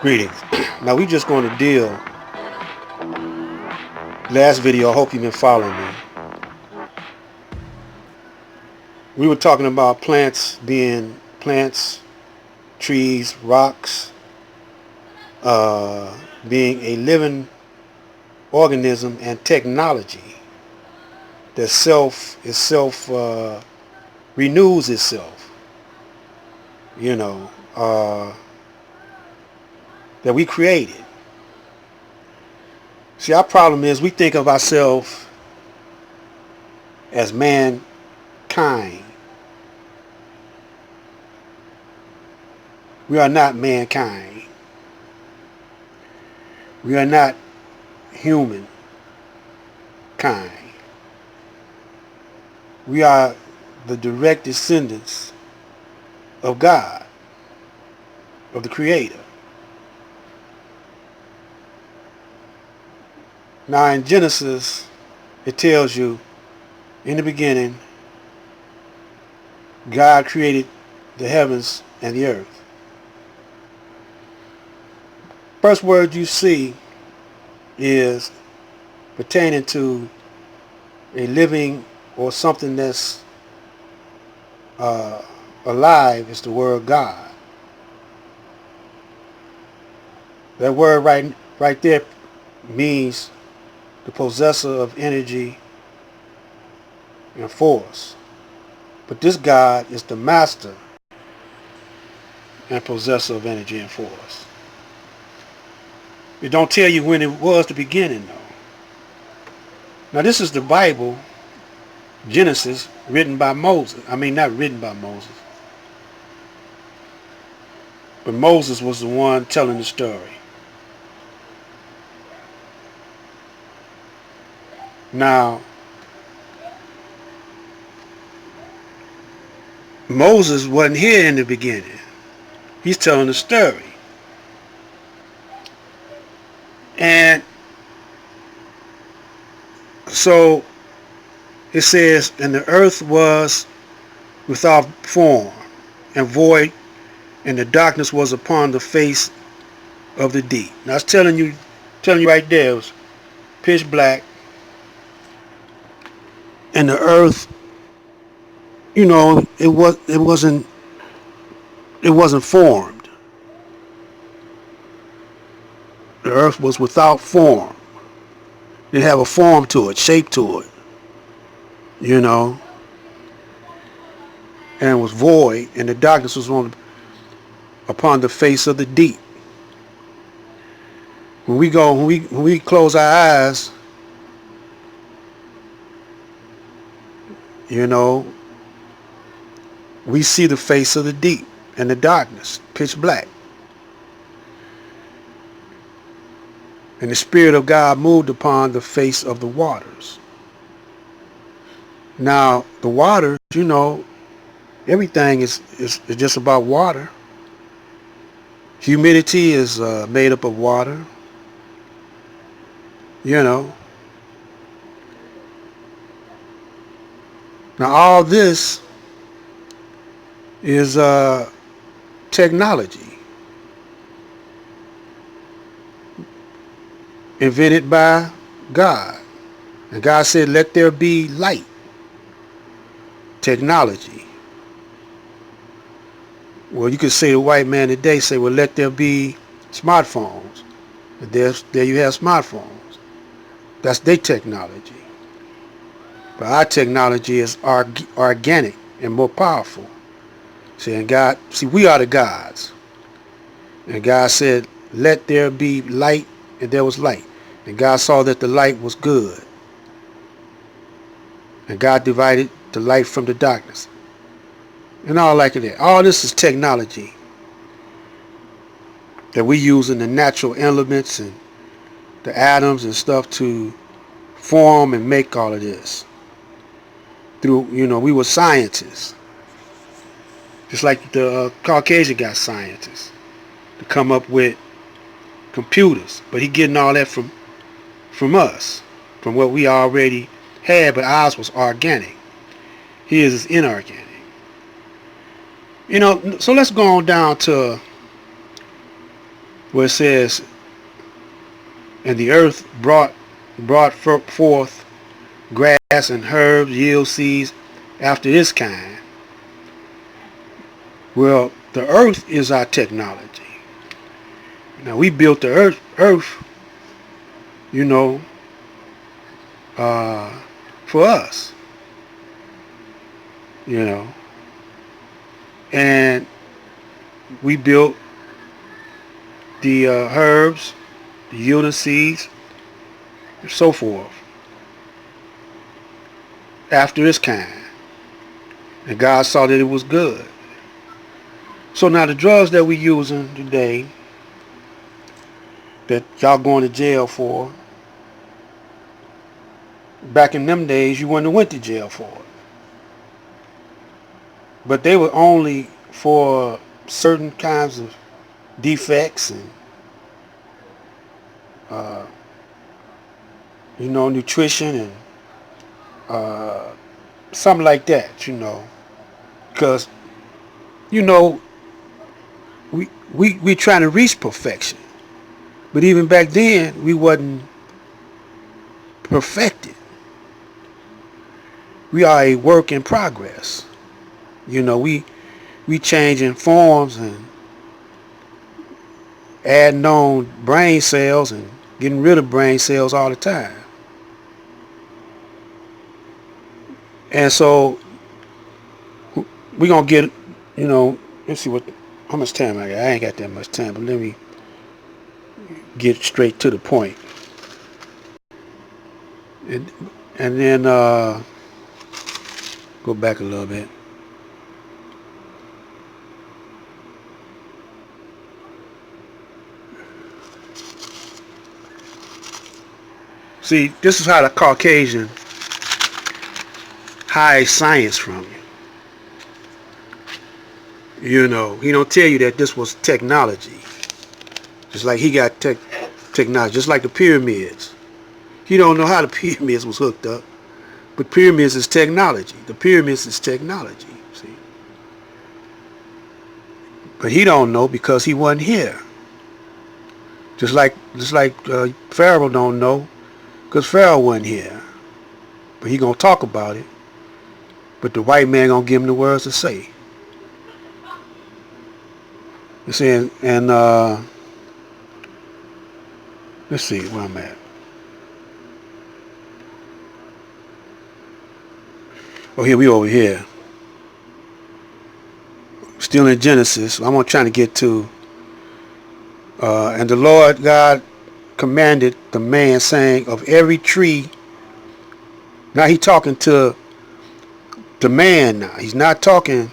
Greetings. Now we just going to deal. Last video, I hope you've been following me. We were talking about plants being plants, trees, rocks, being a living organism and technology that renews itself. You know, that we created. See, our problem is we think of ourselves as mankind. We are not mankind. We are not human kind. We are the direct descendants of God, of the Creator. Now in Genesis, it tells you, in the beginning, God created the heavens and the earth. First word you see is pertaining to a living or something that's alive is the word God. That word right there means the possessor of energy and force. But this God is the master and possessor of energy and force. It don't tell you when it was the beginning though. Now this is the Bible, Genesis, written by Moses. I mean, not written by Moses, but Moses was the one telling the story. Now, Moses wasn't here in the beginning. He's telling the story. And so it says, and the earth was without form and void, and the darkness was upon the face of the deep. Now it's telling you right there, it was pitch black, and the earth, it wasn't formed. The earth was without form. It didn't have a form to it, shape to it, and it was void, and the darkness was upon the face of the deep. When we close our eyes, we see the face of the deep and the darkness, pitch black. And the Spirit of God moved upon the face of the waters. Now, the waters, everything is just about water. Humidity is made up of water. Now all this is technology invented by God. And God said, let there be light. Technology. Well, you could say the white man today say, well, let there be smartphones. And there you have smartphones. That's their technology. But our technology is organic and more powerful. See, we are the gods. And God said, let there be light, and there was light. And God saw that the light was good. And God divided the light from the darkness. And all like that. All this is technology that we use in the natural elements and the atoms and stuff to form and make all of this. We were scientists. Just like the Caucasian got scientists to come up with computers. But he getting all that from us, from what we already had, but ours was organic. His is inorganic. So let's go on down to where it says, and the earth brought forth grass and herbs, yield seeds after its kind. Well, the earth is our technology. Now we built the earth, you know, uh, for us, you know, and we built the herbs, the yielding seeds, and so forth after its kind. And God saw that it was good. So now the drugs that we using today that y'all going to jail for, back in them days you wouldn't have went to jail for it. But they were only for certain kinds of defects and uh, nutrition and something like that, because you know we trying to reach perfection, but even back then we wasn't perfected. We are a work in progress. We changing forms and adding on brain cells and getting rid of brain cells all the time. And so we gonna get, let's see how much time I got. I ain't got that much time, but let me get straight to the point. And then go back a little bit. See, this is how the Caucasian hides science from you. He don't tell you that this was technology. Just like he got technology, just like the pyramids. He don't know how the pyramids was hooked up, but pyramids is technology. The pyramids is technology, see. But he don't know because he wasn't here. Just like Pharaoh don't know because Pharaoh wasn't here. But he gonna talk about it. But the white man gonna give him the words to say. You see, and let's see where I'm at. Oh, here we over here. Still in Genesis. I'm trying to get to. And the Lord God commanded the man, saying, of every tree. Now he talking to the man now. He's not talking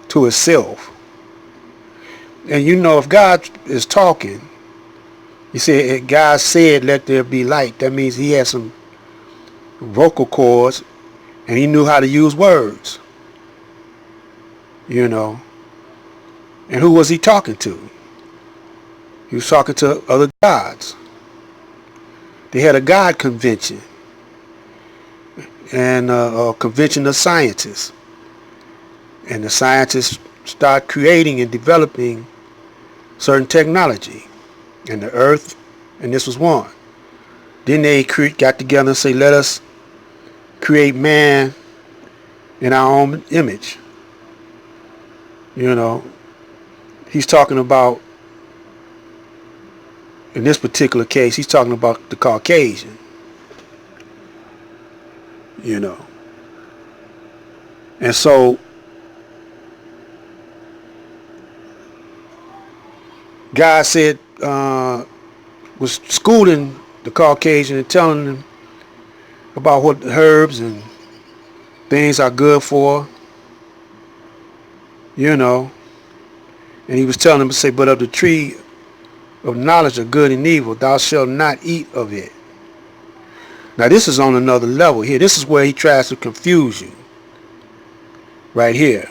to himself. And if God is talking, you say God said, let there be light. That means he had some vocal cords and he knew how to use words. And who was he talking to? He was talking to other gods. They had a God convention and a convention of scientists. And the scientists start creating and developing certain technology. And the earth, and this was one. Then they got together and say, let us create man in our own image. He's talking about, in this particular case, he's talking about the Caucasian. And so God said, was schooling the Caucasian and telling them about what the herbs and things are good for, and he was telling them to say, but of the tree of knowledge of good and evil, thou shalt not eat of it. Now this is on another level here. This is where he tries to confuse you. Right here.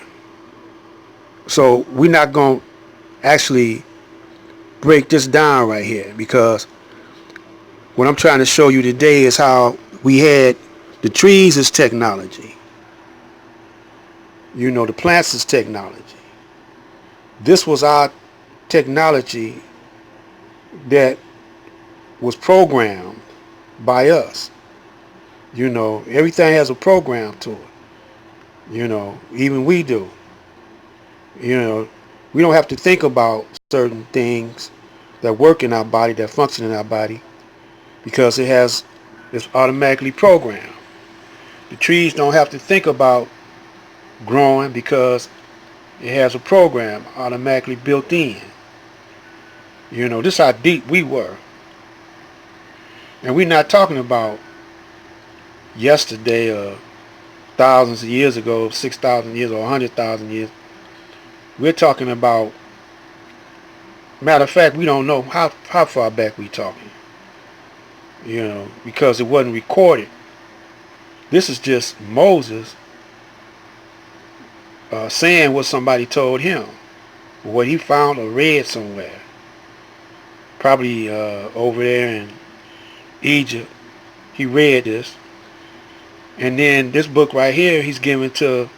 So we're not going to actually break this down right here, because what I'm trying to show you today is how we had the trees as technology. The plants is technology. This was our technology that was programmed by us. You know, everything has a program to it. You know, even we do. You know, we don't have to think about certain things that work in our body, that function in our body, because it's automatically programmed. The trees don't have to think about growing because it has a program automatically built in. You know, this is how deep we were. And we're not talking about yesterday or thousands of years ago, 6,000 years or 100,000 years. We're talking about, matter of fact, we don't know how far back we're talking. You know, because it wasn't recorded. This is just Moses saying what somebody told him, what he found or read somewhere. Probably over there in Egypt, he read this. And then this book right here, he's giving to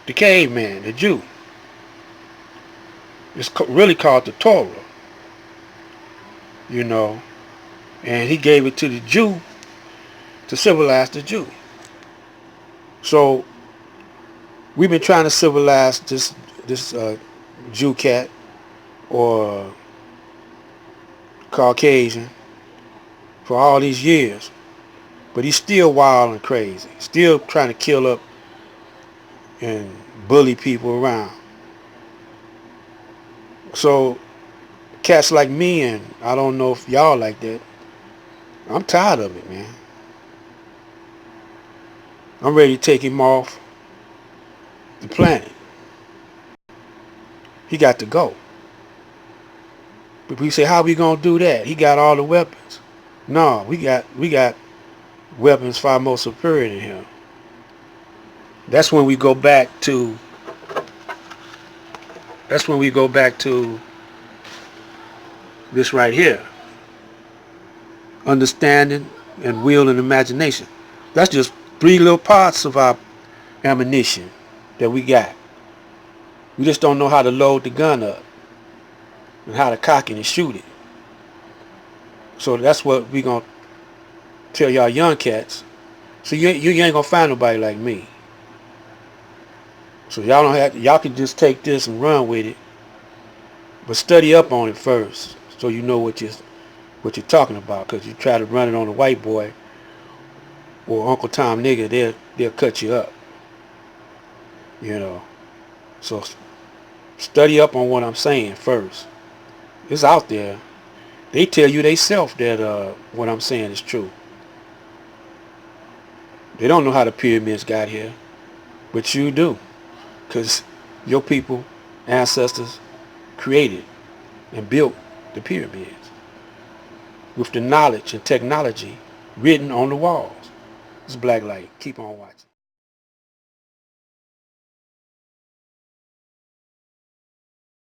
the caveman, the Jew. It's really called the Torah, you know. And he gave it to the Jew to civilize the Jew. So we've been trying to civilize this Jew cat or Caucasian for all these years. But he's still wild and crazy. Still trying to kill up and bully people around. So cats like me, and I don't know if y'all like that, I'm tired of it, man. I'm ready to take him off the planet. He got to go. But we say, how we gonna do that? He got all the weapons. No, we got weapons far more superior than him. That's when we go back to this right here. Understanding and will and imagination. That's just 3 little parts of our ammunition that we got. We just don't know how to load the gun up and how to cock it and shoot it. So that's what we gonna tell y'all young cats. So you ain't gonna find nobody like me. So y'all can just take this and run with it, but study up on it first, so you know what you're talking about. Cause you try to run it on a white boy or Uncle Tom nigga, they'll cut you up. You know. So study up on what I'm saying first. It's out there. They tell you they self that what I'm saying is true. They don't know how the pyramids got here, but you do, because your people, ancestors, created and built the pyramids with the knowledge and technology written on the walls. It's Black Light. Keep on watching.